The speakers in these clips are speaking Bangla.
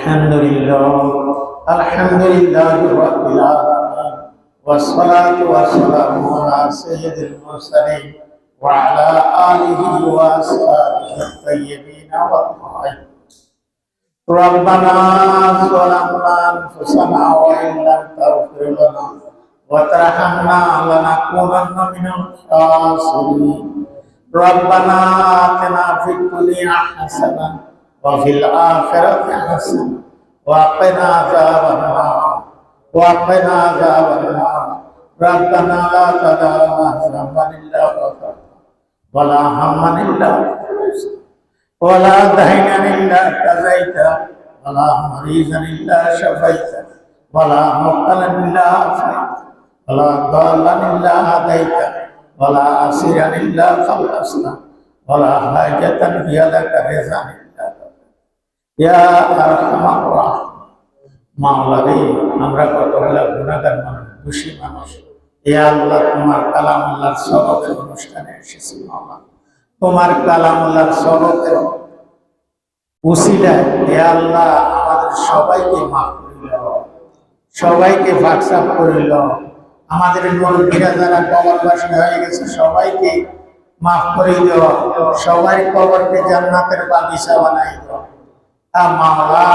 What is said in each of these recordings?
আলহামদুলিল্লাহ রাব্বিল আলামিন ওয়াসসালাতু ওয়াসসালামু আলা সাইয়্যিদিল মুরসালিন ওয়া আলা আলিহি ওয়া আসহাবিহি আত-তাইয়্যিবিন ওয়া তাহহিরিন। রব্বানা যালামনা আনফুসানা ওয়া ইন লাম তাগফির লানা ওয়া তারহামনা লানাকুনান্না মিনাল খাসিরিন। রব্বানা আতিনা ফিদ দুনিয়া হাসানাহ ওয়া ফিল আখিরাতি হাসানাহ وقنا عذاب النار وقنا عذاب النار ربنا لا تدع لنا ذنبا الا غفرته ولا هما الا فرجته ولا دينا الا قضيته ولا مريضا الا شفيته ولا مبتلا الا عافيته ولا ضالا الا هديته ولا اسيرا الا خلصته ولا حاجة هي لك رضا ইয়া আরহামার রাহিম। মাওলা রে, আমরা কতগুলা গুনাহগার মানুষ, দোষী মানুষ। ইয়া আল্লাহ, তোমার কালামুল্লাহর সওয়াবের অনুষ্ঠানে এসেছি। মাওলা, তোমার কালামুল্লাহর সওয়াবের উসিলায় ইয়া আল্লাহ আমাদের সবাইকে মাফ করে দাও, সবাইকে ভাগসাপ করে দাও। আমাদের মুরব্বীরা যারা কবরবাসী হয়ে গেছে সবাইকে মাফ করে দাও, সবাই কবরকে জান্নাতের বাগিচা বানাই দাও। মাওলা,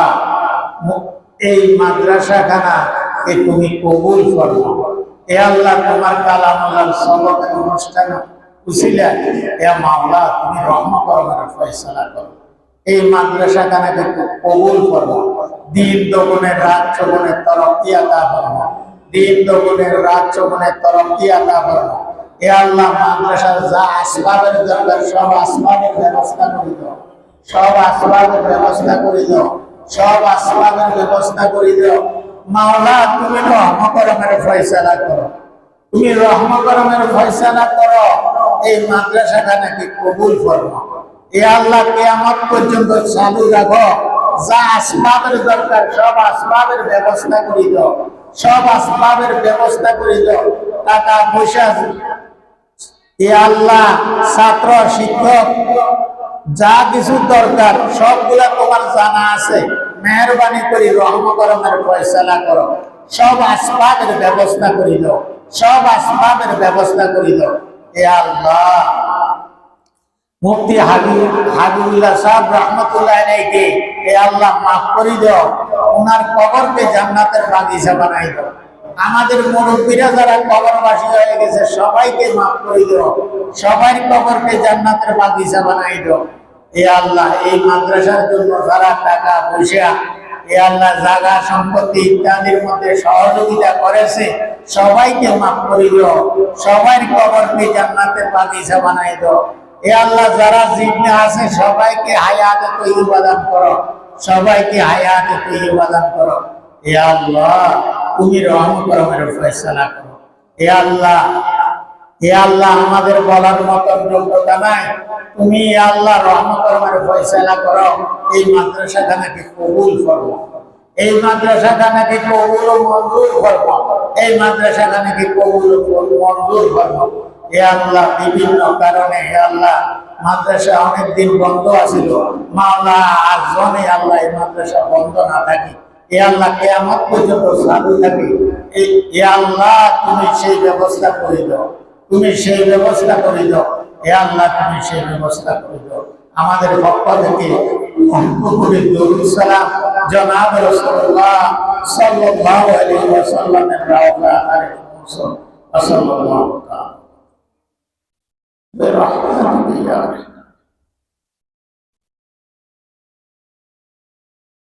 এই মাদ্রাসাখানা তুমি কবুল করো। এ আল্লাহ, তোমার কালামুল্লাহর সওয়াবের অনুষ্ঠান উসিলা এ মাওলা তুমি রহমত করো, ফয়সালা করো। এই মাদ্রাসাখানাকে কবুল করো। দিন দোগুণের রাত চৌগুণের তরক্কি আতা করো, দিন দোগুণের রাত চৌগুণের তরক্কি আতা করো। এ আল্লাহ, মাদ্রাসার যা আসবাবের দরকার সব আসবাবের ব্যবস্থা করে দাও, সব আসবাবের ব্যবস্থা করে দাও, সব আসবাবের ব্যবস্থা করে দাও। মাওলা, তুমি রহমত করমের ফয়সালা করো, তুমি রহমত করমের ফয়সালা করো। এই মাদ্রাসাখানাকে কবুল করো। এ আল্লাহ, কিয়ামত পর্যন্ত চালু রাখো। যা আসবাবের দরকার সব আসবাবের ব্যবস্থা করে দাও, সব আসবাবের ব্যবস্থা করে দাও। টাকা পয়সা এ আল্লাহ, ছাত্র শিক্ষক যা কিছু দরকার সবগুলা তোমার জানা আছে। মেহরবানি করে রহমত করমের ফয়সালা করো, সব আসবাবের ব্যবস্থা করে দাও, সব আসবাবের ব্যবস্থা করে দাও। এ আল্লাহ, মুফতি হাবিবুল্লাহ সাহেব রহমতুল্লাহ আলাইহি এ আল্লাহ মাফ করে দাও, ওনার কবরকে জান্নাতের বাগিচা বানাই দাও। আমাদের মুরব্বীরা যারা কবরবাসী হয়ে গেছে সবাইকে মাফ করে দাও, সবার কবরকে জান্নাতের বাগিচা বানাই দাও। এ আল্লাহ, এই মাদ্রাসার জন্য যারা টাকা পয়সা এ আল্লাহ জায়গা সম্পত্তি ইত্যাদির মধ্যে সহযোগিতা করেছে সবাইকে মাফ করে দাও, সবার কবরকে জান্নাতের বাগিচা বানাই দাও। এ আল্লাহ, যারা জীবনে আছে সবাইকে হায়াতে তৈয়বা দান করো, সবাইকে হায়াতে তৈয়বা দান করো। এ আল্লাহ, তুমি রহমত করমের ফয়সালা করো। এ আল্লাহ, এ আল্লাহ, আমাদের বলার মতো যোগ্যতা নাই, তুমি আল্লাহ রহমত করমের ফয়সালা করো। এই মাদ্রাসাখানাকে কবুল করো, এই মাদ্রাসাখানাকে কবুল ও মঞ্জুর করো, এই মাদ্রাসাখানাকে কবুল ও মঞ্জুর করো। এ আল্লাহ, বিভিন্ন কারণে হে আল্লাহ মাদ্রাসা অনেকদিন বন্ধ আছিল। মাওলা, আজ জনে আল্লাহ এই মাদ্রাসা বন্ধ না থাকে, এ আল্লাহ কিয়ামত পর্যন্ত চালু থাকে। এ আল্লাহ, তুমি সেই ব্যবস্থা করে দাও, তুমি সেই ব্যবস্থা করে দাও। এ আল্লাহ, তুমি সেই ব্যবস্থা করে দাও। আমাদের পক্ষ থেকে দরুদ সালাম জনাব রাসূলুল্লাহ সাল্লাল্লাহু আলাইহি ওয়াসাল্লামের রওজা আলাইহি ওয়াসাল্লাম।